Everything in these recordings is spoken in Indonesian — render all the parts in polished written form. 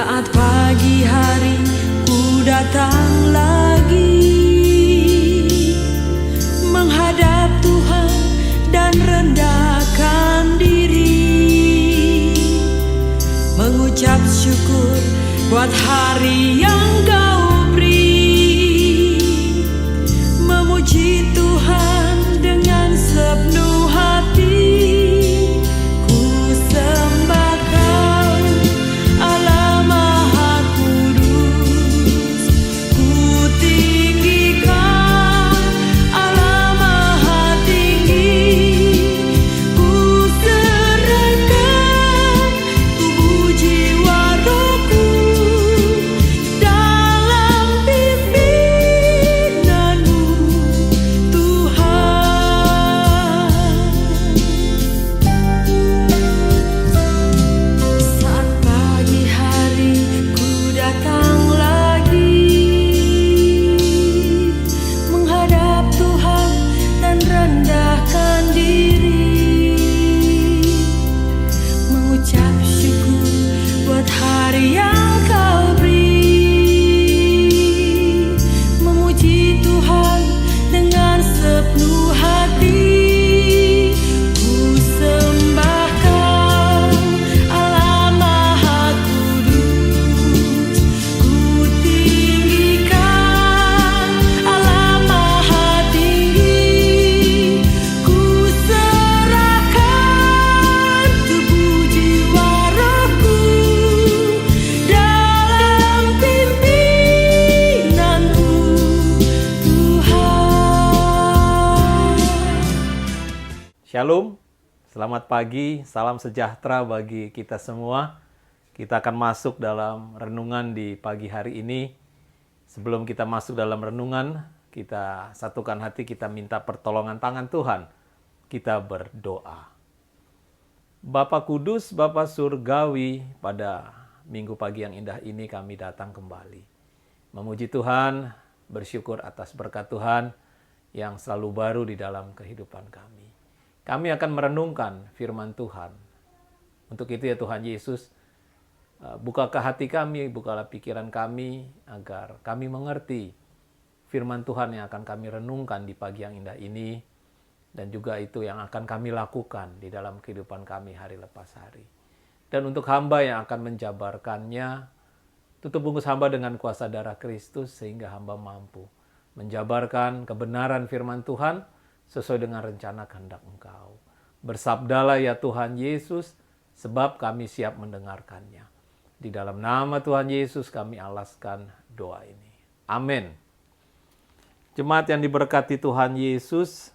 Saat pagi hari ku datang lagi menghadap Tuhan dan rendahkan diri, mengucap syukur buat hari yang Kau beri, memuji Tuhan dengan sepenuh hati. Shalom, selamat pagi, salam sejahtera bagi kita semua. Kita akan masuk dalam renungan di pagi hari ini. Sebelum kita masuk dalam renungan, kita satukan hati, kita minta pertolongan tangan Tuhan. Kita berdoa. Bapa Kudus, Bapa Surgawi, pada minggu pagi yang indah ini kami datang kembali. Memuji Tuhan, bersyukur atas berkat Tuhan yang selalu baru di dalam kehidupan kami. Kami akan merenungkan firman Tuhan. Untuk itu ya Tuhan Yesus, bukalah hati kami, bukalah pikiran kami, agar kami mengerti firman Tuhan yang akan kami renungkan di pagi yang indah ini, dan juga itu yang akan kami lakukan di dalam kehidupan kami hari lepas hari. Dan untuk hamba yang akan menjabarkannya, tutup bungkus hamba dengan kuasa darah Kristus, sehingga hamba mampu menjabarkan kebenaran firman Tuhan, sesuai dengan rencana kehendak Engkau. Bersabdalah ya Tuhan Yesus, sebab kami siap mendengarkannya. Di dalam nama Tuhan Yesus kami alaskan doa ini. Amin. Jemaat yang diberkati Tuhan Yesus,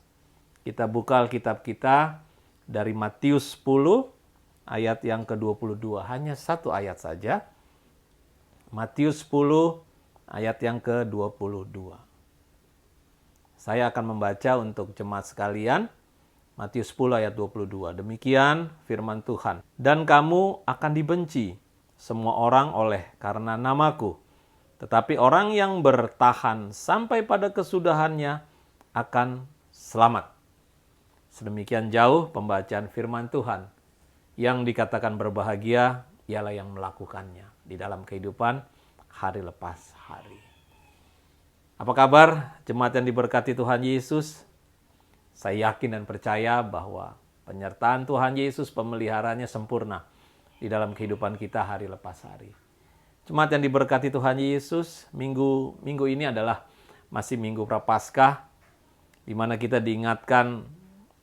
kita buka Alkitab kita dari Matius 10, ayat yang ke-22. Hanya satu ayat saja. Matius 10, ayat yang ke-22. Saya akan membaca untuk jemaat sekalian, Matius 10 ayat 22. Demikian firman Tuhan. Dan kamu akan dibenci semua orang oleh karena namaku. Tetapi orang yang bertahan sampai pada kesudahannya akan selamat. Sedemikian jauh pembacaan firman Tuhan. Yang dikatakan berbahagia ialah yang melakukannya di dalam kehidupan hari lepas hari. Apa kabar jemaat yang diberkati Tuhan Yesus? Saya yakin dan percaya bahwa penyertaan Tuhan Yesus, pemeliharaannya sempurna di dalam kehidupan kita hari lepas hari. Jemaat yang diberkati Tuhan Yesus, minggu ini adalah masih minggu Prapaskah, di mana kita diingatkan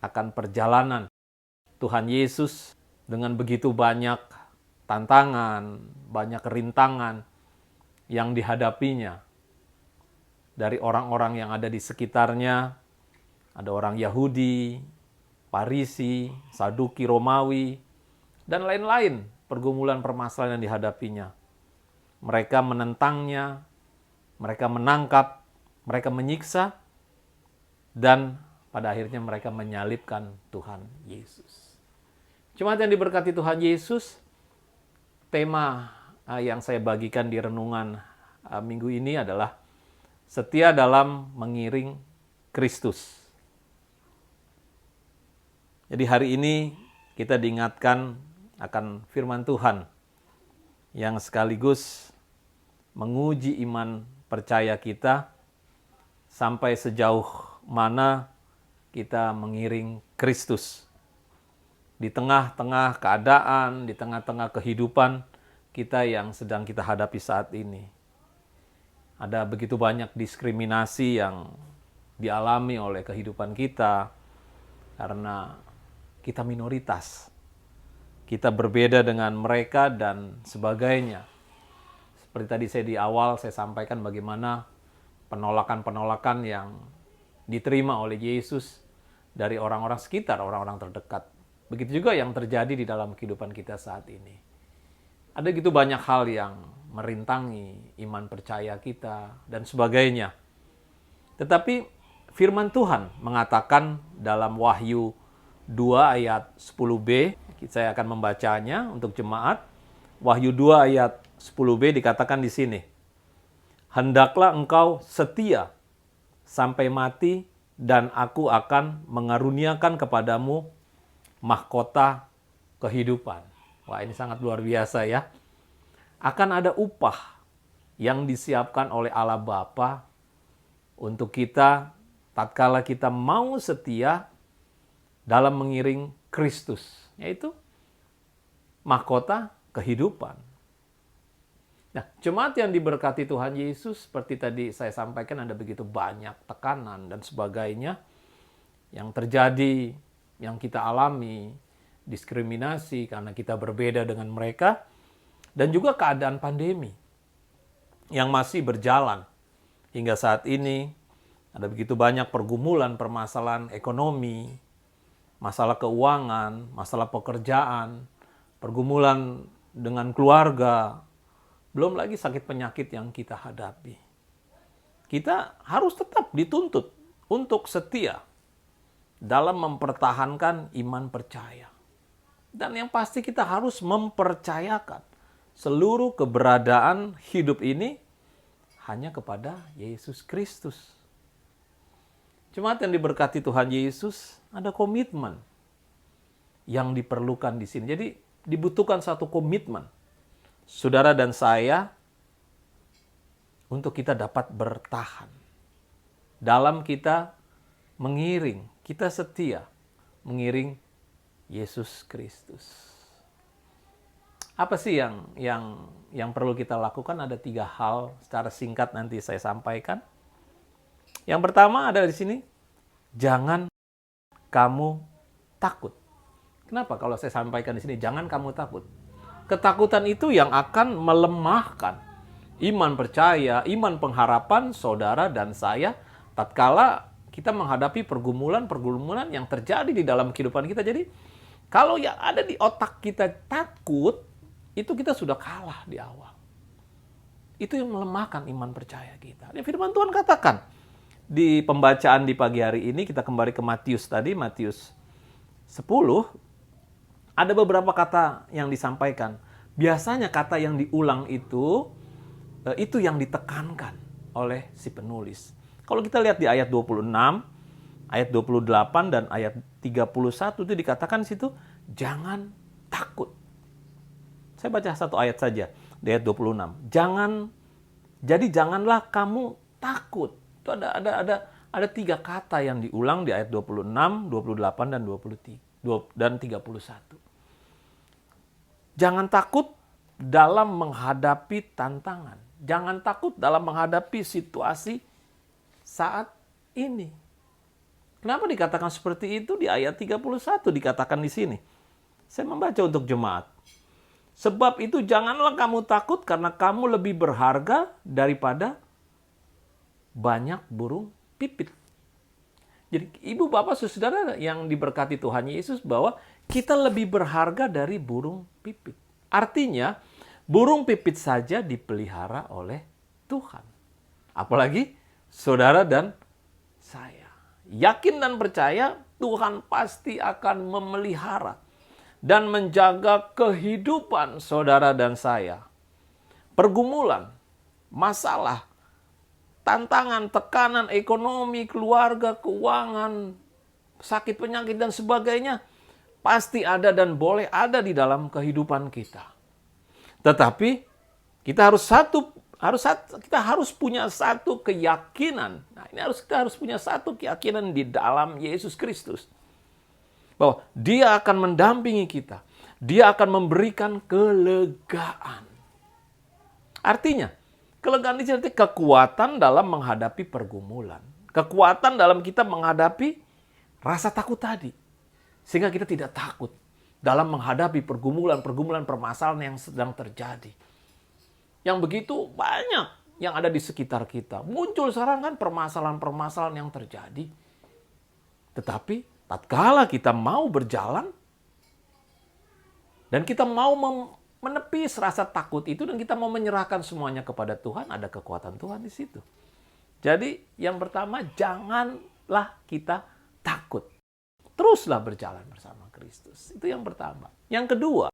akan perjalanan Tuhan Yesus dengan begitu banyak tantangan, banyak rintangan yang dihadapinya. Dari orang-orang yang ada di sekitarnya, ada orang Yahudi, Farisi, Saduki, Romawi, dan lain-lain pergumulan permasalahan yang dihadapinya. Mereka menentangnya, mereka menangkap, mereka menyiksa, dan pada akhirnya mereka menyalibkan Tuhan Yesus. Jemaat yang diberkati Tuhan Yesus, tema yang saya bagikan di renungan minggu ini adalah setia dalam mengiring Kristus. Jadi hari ini kita diingatkan akan firman Tuhan yang sekaligus menguji iman percaya kita sampai sejauh mana kita mengiring Kristus. Di tengah-tengah keadaan, di tengah-tengah kehidupan kita yang sedang kita hadapi saat ini. Ada begitu banyak diskriminasi yang dialami oleh kehidupan kita karena kita minoritas. Kita berbeda dengan mereka dan sebagainya. Seperti tadi di awal saya sampaikan bagaimana penolakan-penolakan yang diterima oleh Yesus dari orang-orang sekitar, orang-orang terdekat. Begitu juga yang terjadi di dalam kehidupan kita saat ini. Ada gitu banyak hal yang merintangi iman percaya kita dan sebagainya. Tetapi firman Tuhan mengatakan dalam Wahyu 2 ayat 10b, saya akan membacanya untuk jemaat. Wahyu 2 ayat 10b dikatakan di sini. Hendaklah engkau setia sampai mati dan aku akan mengaruniakan kepadamu mahkota kehidupan. Wah, ini sangat luar biasa ya. Akan ada upah yang disiapkan oleh Allah Bapa untuk kita tatkala kita mau setia dalam mengiring Kristus, yaitu mahkota kehidupan. Nah, jemaat yang diberkati Tuhan Yesus, seperti tadi saya sampaikan ada begitu banyak tekanan dan sebagainya yang terjadi, yang kita alami, diskriminasi karena kita berbeda dengan mereka, dan juga keadaan pandemi yang masih berjalan hingga saat ini. Ada begitu banyak pergumulan, permasalahan ekonomi, masalah keuangan, masalah pekerjaan, pergumulan dengan keluarga, belum lagi sakit penyakit yang kita hadapi. Kita harus tetap dituntut untuk setia dalam mempertahankan iman percaya. Dan yang pasti kita harus mempercayakan seluruh keberadaan hidup ini hanya kepada Yesus Kristus. Jemaat yang diberkati Tuhan Yesus, ada komitmen yang diperlukan di sini. Jadi dibutuhkan satu komitmen, saudara dan saya, untuk kita dapat bertahan dalam kita mengiring, kita setia mengiring Yesus Kristus. Apa sih yang perlu kita lakukan? Ada 3 hal secara singkat nanti saya sampaikan. Yang pertama ada di sini, jangan kamu takut. Kenapa kalau saya sampaikan di sini, jangan kamu takut? Ketakutan itu yang akan melemahkan iman percaya, iman pengharapan saudara dan saya tatkala kita menghadapi pergumulan-pergumulan yang terjadi di dalam kehidupan kita. Jadi, kalau yang ada di otak kita takut, itu kita sudah kalah di awal. Itu yang melemahkan iman percaya kita. Ini firman Tuhan katakan di pembacaan di pagi hari ini, kita kembali ke Matius tadi, Matius 10, ada beberapa kata yang disampaikan. Biasanya kata yang diulang itu yang ditekankan oleh si penulis. Kalau kita lihat di ayat 26, ayat 28, dan ayat 31 itu dikatakan situ, jangan takut. Saya baca satu ayat saja, di ayat 26. Janganlah kamu takut. Itu ada 3 kata yang diulang di ayat 26, 28, dan 31. Jangan takut dalam menghadapi tantangan. Jangan takut dalam menghadapi situasi saat ini. Kenapa dikatakan seperti itu? Di ayat 31 dikatakan di sini. Saya membaca untuk jemaat. Sebab itu janganlah kamu takut karena kamu lebih berharga daripada banyak burung pipit. Jadi ibu bapak saudara yang diberkati Tuhan Yesus, bahwa kita lebih berharga dari burung pipit. Artinya burung pipit saja dipelihara oleh Tuhan. Apalagi saudara dan saya. Yakin dan percaya Tuhan pasti akan memelihara dan menjaga kehidupan saudara dan saya. Pergumulan, masalah, tantangan, tekanan ekonomi, keluarga, keuangan, sakit penyakit dan sebagainya pasti ada dan boleh ada di dalam kehidupan kita. Tetapi kita kita harus punya satu keyakinan. Nah, kita harus punya satu keyakinan di dalam Yesus Kristus. Bahwa Dia akan mendampingi kita. Dia akan memberikan kelegaan. Artinya, kelegaan itu artinya kekuatan dalam menghadapi pergumulan. Kekuatan dalam kita menghadapi rasa takut tadi. Sehingga kita tidak takut dalam menghadapi pergumulan permasalahan yang sedang terjadi. Yang begitu banyak yang ada di sekitar kita. Muncul sekarang kan permasalahan-permasalahan yang terjadi. Tetapi tatkala kita mau berjalan dan kita mau menepis rasa takut itu dan kita mau menyerahkan semuanya kepada Tuhan, ada kekuatan Tuhan di situ. Jadi yang pertama, janganlah kita takut. Teruslah berjalan bersama Kristus. Itu yang pertama. Yang kedua,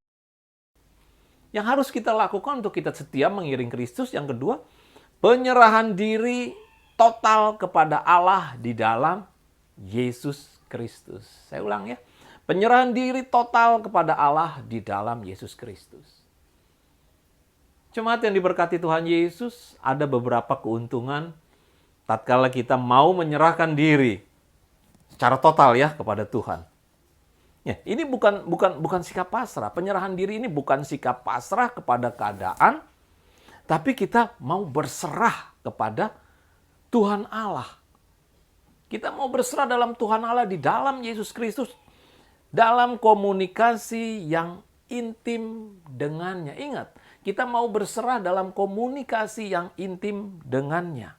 yang harus kita lakukan untuk kita setia mengiring Kristus. Yang kedua, penyerahan diri total kepada Allah di dalam Yesus Kristus. Saya ulang ya. Penyerahan diri total kepada Allah di dalam Yesus Kristus. Jemaat yang diberkati Tuhan Yesus, ada beberapa keuntungan tatkala kita mau menyerahkan diri secara total ya kepada Tuhan. Ya, ini bukan sikap pasrah. Penyerahan diri ini bukan sikap pasrah kepada keadaan, tapi kita mau berserah kepada Tuhan Allah. Kita mau berserah dalam Tuhan Allah di dalam Yesus Kristus, dalam komunikasi yang intim dengannya. Ingat, kita mau berserah dalam komunikasi yang intim dengannya.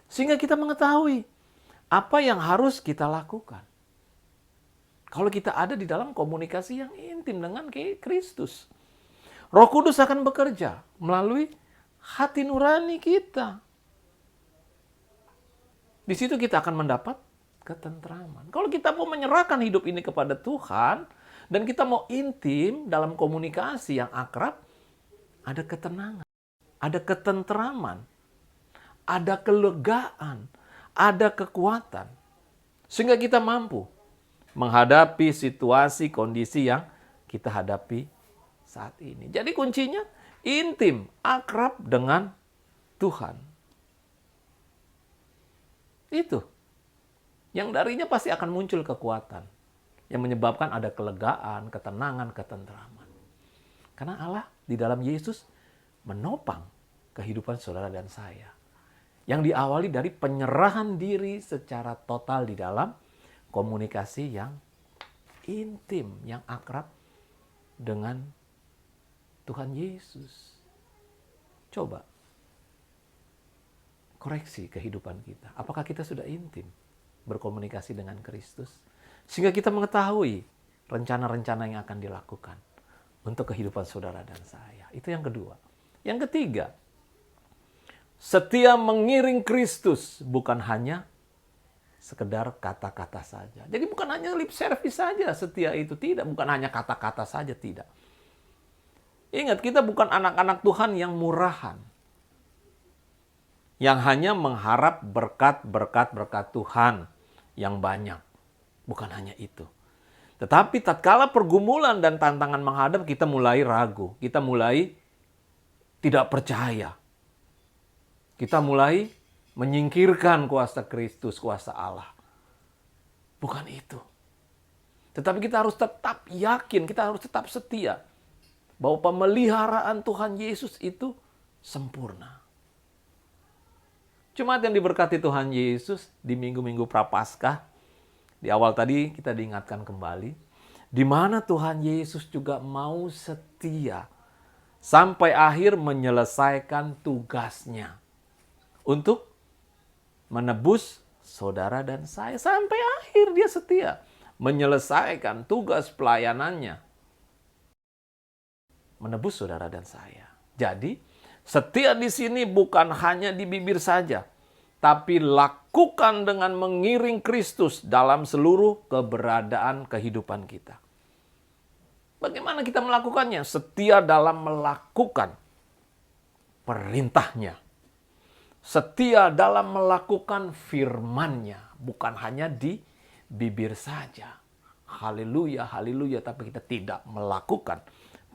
Sehingga kita mengetahui apa yang harus kita lakukan. Kalau kita ada di dalam komunikasi yang intim dengan Kristus. Roh Kudus akan bekerja melalui hati nurani kita. Di situ kita akan mendapat ketentraman. Kalau kita mau menyerahkan hidup ini kepada Tuhan, dan kita mau intim dalam komunikasi yang akrab, ada ketenangan, ada ketentraman, ada kelegaan, ada kekuatan. Sehingga kita mampu menghadapi situasi, kondisi yang kita hadapi saat ini. Jadi kuncinya intim, akrab dengan Tuhan. Itu. Yang darinya pasti akan muncul kekuatan. Yang menyebabkan ada kelegaan, ketenangan, ketentraman. Karena Allah di dalam Yesus menopang kehidupan saudara dan saya. Yang diawali dari penyerahan diri secara total di dalam komunikasi yang intim, yang akrab dengan Tuhan Yesus. Coba koreksi kehidupan kita. Apakah kita sudah intim berkomunikasi dengan Kristus? Sehingga kita mengetahui rencana-rencana yang akan dilakukan untuk kehidupan saudara dan saya. Itu yang kedua. Yang ketiga, setia mengiring Kristus bukan hanya sekedar kata-kata saja. Jadi bukan hanya lip service saja setia itu. Tidak, bukan hanya kata-kata saja, tidak. Ingat, kita bukan anak-anak Tuhan yang murahan. Yang hanya mengharap berkat Tuhan yang banyak. Bukan hanya itu. Tetapi tatkala pergumulan dan tantangan menghadap, kita mulai ragu. Kita mulai tidak percaya. Kita mulai menyingkirkan kuasa Kristus, kuasa Allah. Bukan itu. Tetapi kita harus tetap yakin, kita harus tetap setia bahwa pemeliharaan Tuhan Yesus itu sempurna. Jemaat yang diberkati Tuhan Yesus, di minggu-minggu Prapaskah, di awal tadi kita diingatkan kembali, di mana Tuhan Yesus juga mau setia sampai akhir menyelesaikan tugasnya untuk menebus saudara dan saya. Sampai akhir dia setia menyelesaikan tugas pelayanannya, menebus saudara dan saya. Jadi, setia di sini bukan hanya di bibir saja, tapi lakukan dengan mengiring Kristus dalam seluruh keberadaan kehidupan kita. Bagaimana kita melakukannya? Setia dalam melakukan perintahnya. Setia dalam melakukan firman-Nya. Bukan hanya di bibir saja. Haleluya, haleluya. Tapi kita tidak melakukan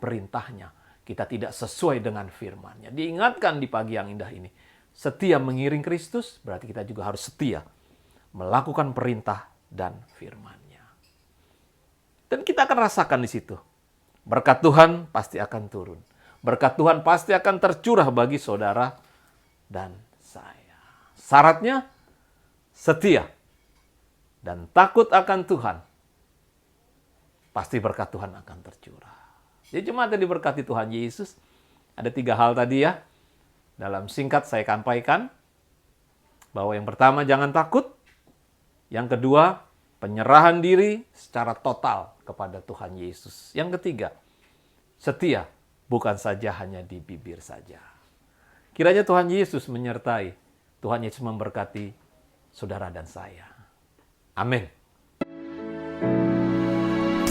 perintahnya. kita tidak sesuai dengan firman-Nya. Diingatkan di pagi yang indah ini, setia mengiring Kristus berarti kita juga harus setia melakukan perintah dan firman-Nya. Dan kita akan rasakan di situ. Berkat Tuhan pasti akan turun. Berkat Tuhan pasti akan tercurah bagi saudara dan saya. Syaratnya setia dan takut akan Tuhan. Pasti berkat Tuhan akan tercurah. Jadi jemaat yang diberkati Tuhan Yesus, ada 3 hal tadi ya. Dalam singkat saya sampaikan bahwa yang pertama jangan takut. Yang kedua, penyerahan diri secara total kepada Tuhan Yesus. Yang ketiga, setia bukan saja hanya di bibir saja. Kiranya Tuhan Yesus menyertai, Tuhan Yesus memberkati saudara dan saya. Amin.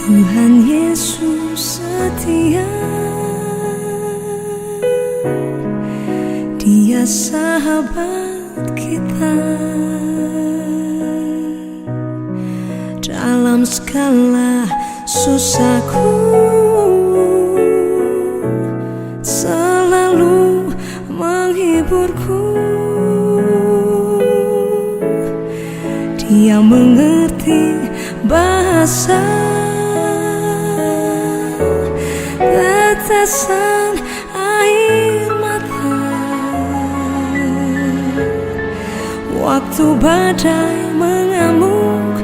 Tuhan Yesus setia, Dia sahabat kita. Dalam segala susahku selalu menghiburku. Dia mengerti bahasa tetesan air mata waktu badai mengamuk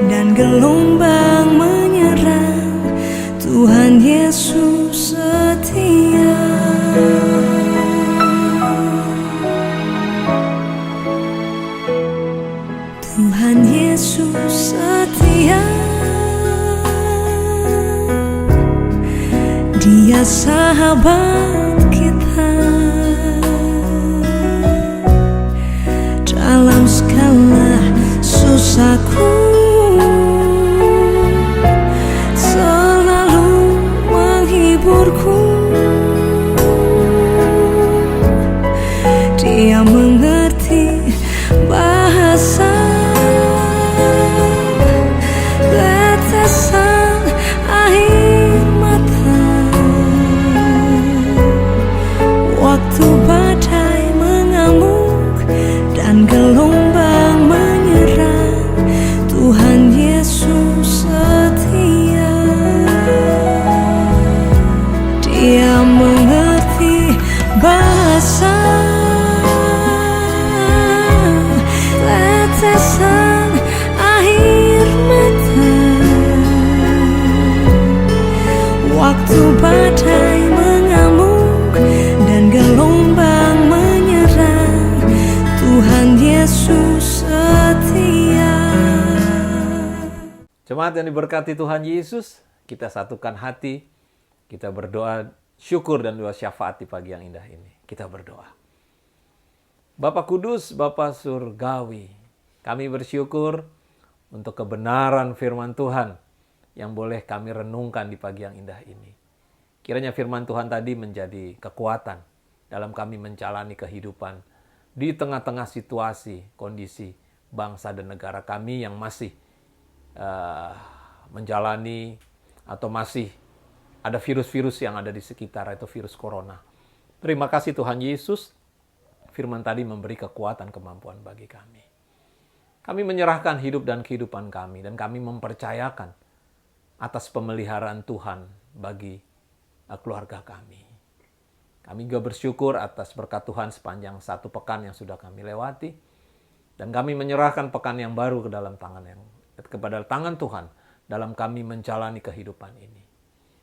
dan gelombang menyerang. Tuhan Yesus setia. Tuhan Yesus setia, Dia sahabat kita. Dalam segala susahku selalu menghiburku. Dia mengerti bahasa tetesan air mata waktu badai mengamuk dan gelombang menyerang. Tuhan Yesus setia. Dia mengerti bahasa tetesan air mata waktu badai mengamuk dan gelombang menyerang. Tuhan Yesus setia. Jemaat yang diberkati Tuhan Yesus, kita satukan hati, kita berdoa syukur dan doa syafaat di pagi yang indah ini. Kita berdoa. Bapa Kudus, Bapa Surgawi, kami bersyukur untuk kebenaran firman Tuhan yang boleh kami renungkan di pagi yang indah ini. Kiranya firman Tuhan tadi menjadi kekuatan dalam kami menjalani kehidupan di tengah-tengah situasi, kondisi bangsa dan negara kami yang masih menjalani atau masih ada virus-virus yang ada di sekitar, itu virus corona. Terima kasih Tuhan Yesus, firman tadi memberi kekuatan kemampuan bagi kami. Kami menyerahkan hidup dan kehidupan kami, dan kami mempercayakan atas pemeliharaan Tuhan bagi keluarga kami. Kami juga bersyukur atas berkat Tuhan sepanjang 1 pekan yang sudah kami lewati, dan kami menyerahkan pekan yang baru kepada tangan Tuhan dalam kami menjalani kehidupan ini.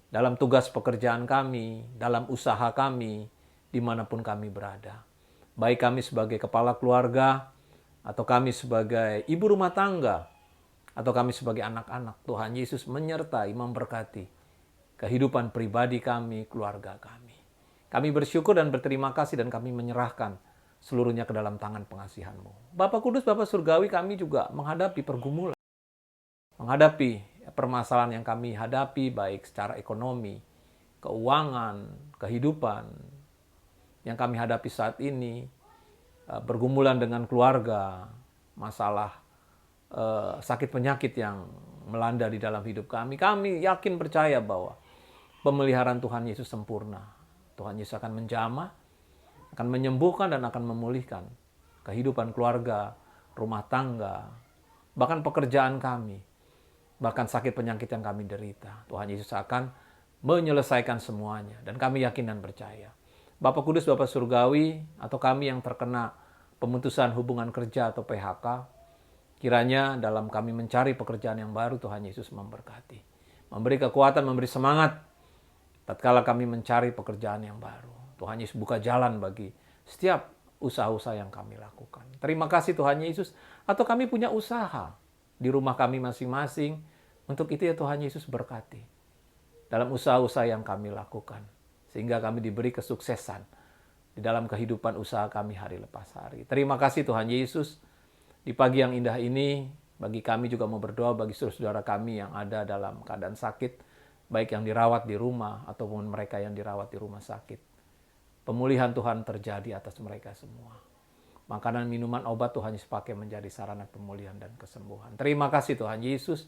Dalam tugas pekerjaan kami, dalam usaha kami, dimanapun kami berada. Baik kami sebagai kepala keluarga, atau kami sebagai ibu rumah tangga, atau kami sebagai anak-anak, Tuhan Yesus menyertai, memberkati kehidupan pribadi kami, keluarga kami. Kami bersyukur dan berterima kasih, dan kami menyerahkan seluruhnya ke dalam tangan pengasihan-Mu. Bapa Kudus, Bapa Surgawi, kami juga menghadapi pergumulan, menghadapi permasalahan yang kami hadapi, baik secara ekonomi, keuangan, kehidupan yang kami hadapi saat ini, bergumulan dengan keluarga, masalah sakit penyakit yang melanda di dalam hidup kami. Kami yakin percaya bahwa pemeliharaan Tuhan Yesus sempurna. Tuhan Yesus akan menjamah, akan menyembuhkan dan akan memulihkan kehidupan keluarga, rumah tangga, bahkan pekerjaan kami, bahkan sakit penyakit yang kami derita. Tuhan Yesus akan menyelesaikan semuanya dan kami yakin dan percaya. Bapa Kudus, Bapa Surgawi, atau kami yang terkena pemutusan hubungan kerja atau PHK, kiranya dalam kami mencari pekerjaan yang baru, Tuhan Yesus memberkati. Memberi kekuatan, memberi semangat tatkala kami mencari pekerjaan yang baru. Tuhan Yesus buka jalan bagi setiap usaha-usaha yang kami lakukan. Terima kasih Tuhan Yesus. Atau kami punya usaha di rumah kami masing-masing. Untuk itu ya Tuhan Yesus berkati dalam usaha-usaha yang kami lakukan. Sehingga kami diberi kesuksesan di dalam kehidupan usaha kami hari lepas hari. Terima kasih Tuhan Yesus. Di pagi yang indah ini, bagi kami juga mau berdoa bagi saudara kami yang ada dalam keadaan sakit, baik yang dirawat di rumah ataupun mereka yang dirawat di rumah sakit. Pemulihan Tuhan terjadi atas mereka semua. Makanan, minuman, obat Tuhan Yesus pakai menjadi sarana pemulihan dan kesembuhan. Terima kasih Tuhan Yesus.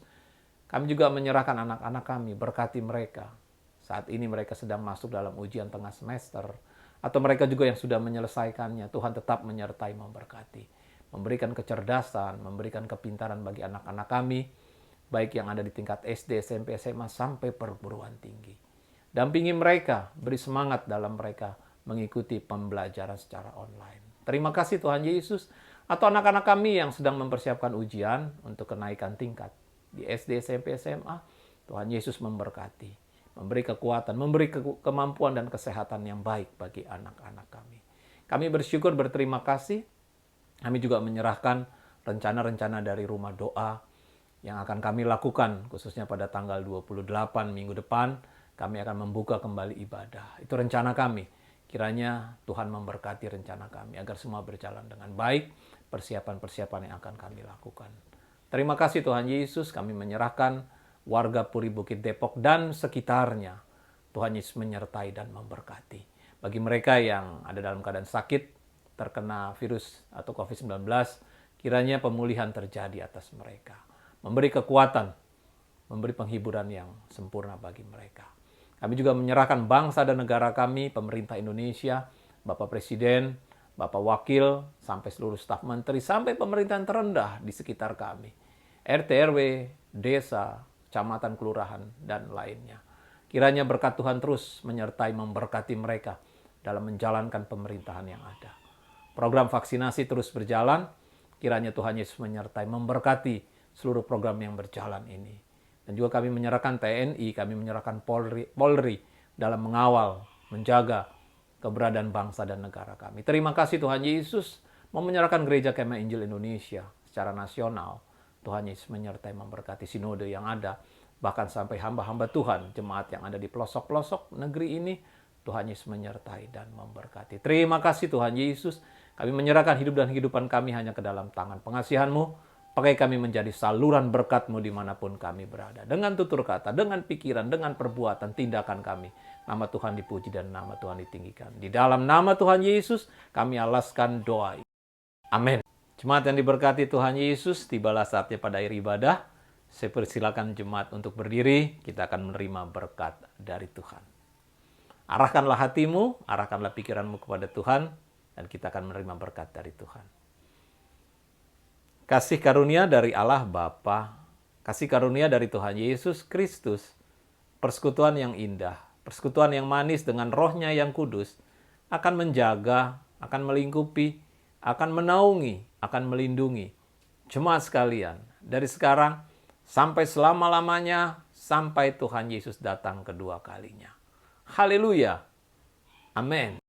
Kami juga menyerahkan anak-anak kami, berkati mereka. Saat ini mereka sedang masuk dalam ujian tengah semester, atau mereka juga yang sudah menyelesaikannya. Tuhan tetap menyertai, memberkati. Memberikan kecerdasan, memberikan kepintaran bagi anak-anak kami, baik yang ada di tingkat SD, SMP, SMA, sampai perguruan tinggi. Dampingi mereka, beri semangat dalam mereka mengikuti pembelajaran secara online. Terima kasih Tuhan Yesus. Atau anak-anak kami yang sedang mempersiapkan ujian untuk kenaikan tingkat di SD, SMP, SMA, Tuhan Yesus memberkati, memberi kekuatan, memberi kemampuan dan kesehatan yang baik bagi anak-anak kami. Kami bersyukur, berterima kasih. Kami juga menyerahkan rencana-rencana dari rumah doa yang akan kami lakukan, khususnya pada tanggal 28 minggu depan, kami akan membuka kembali ibadah. Itu rencana kami. Kiranya Tuhan memberkati rencana kami agar semua berjalan dengan baik, persiapan-persiapan yang akan kami lakukan. Terima kasih Tuhan Yesus, kami menyerahkan warga Puri Bukit Depok dan sekitarnya. Tuhan Yesus menyertai dan memberkati. Bagi mereka yang ada dalam keadaan sakit, terkena virus atau COVID-19, kiranya pemulihan terjadi atas mereka. Memberi kekuatan, memberi penghiburan yang sempurna bagi mereka. Kami juga menyerahkan bangsa dan negara kami, pemerintah Indonesia, Bapak Presiden, Bapak Wakil, sampai seluruh staf menteri, sampai pemerintahan terendah di sekitar kami. RT, RW, desa, kecamatan, kelurahan, dan lainnya. Kiranya berkat Tuhan terus menyertai, memberkati mereka dalam menjalankan pemerintahan yang ada. Program vaksinasi terus berjalan, kiranya Tuhan Yesus menyertai, memberkati seluruh program yang berjalan ini. Dan juga kami menyerahkan TNI, kami menyerahkan Polri dalam mengawal, menjaga keberadaan bangsa dan negara kami. Terima kasih Tuhan Yesus mau menyerahkan Gereja Kemah Injil Indonesia secara nasional. Tuhan Yesus menyertai, memberkati sinode yang ada, bahkan sampai hamba-hamba Tuhan, jemaat yang ada di pelosok-pelosok negeri ini, Tuhan Yesus menyertai dan memberkati. Terima kasih Tuhan Yesus, kami menyerahkan hidup dan kehidupan kami hanya ke dalam tangan pengasihan-Mu. Pakai kami menjadi saluran berkat-Mu dimanapun kami berada. Dengan tutur kata, dengan pikiran, dengan perbuatan, tindakan kami. Nama Tuhan dipuji dan nama Tuhan ditinggikan. Di dalam nama Tuhan Yesus, kami alaskan doa. Amin. Jemaat yang diberkati Tuhan Yesus, tibalah saatnya pada akhir ibadah. Saya persilakan jemaat untuk berdiri, kita akan menerima berkat dari Tuhan. Arahkanlah hatimu, arahkanlah pikiranmu kepada Tuhan, dan kita akan menerima berkat dari Tuhan. Kasih karunia dari Allah Bapa, kasih karunia dari Tuhan Yesus Kristus, persekutuan yang indah, persekutuan yang manis dengan Roh-Nya yang kudus, akan menjaga, akan melingkupi, akan menaungi, akan melindungi jemaat sekalian dari sekarang sampai selama-lamanya, sampai Tuhan Yesus datang kedua kalinya. Haleluya. Amin.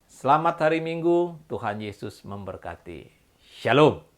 Selamat hari Minggu, Tuhan Yesus memberkati. Shalom.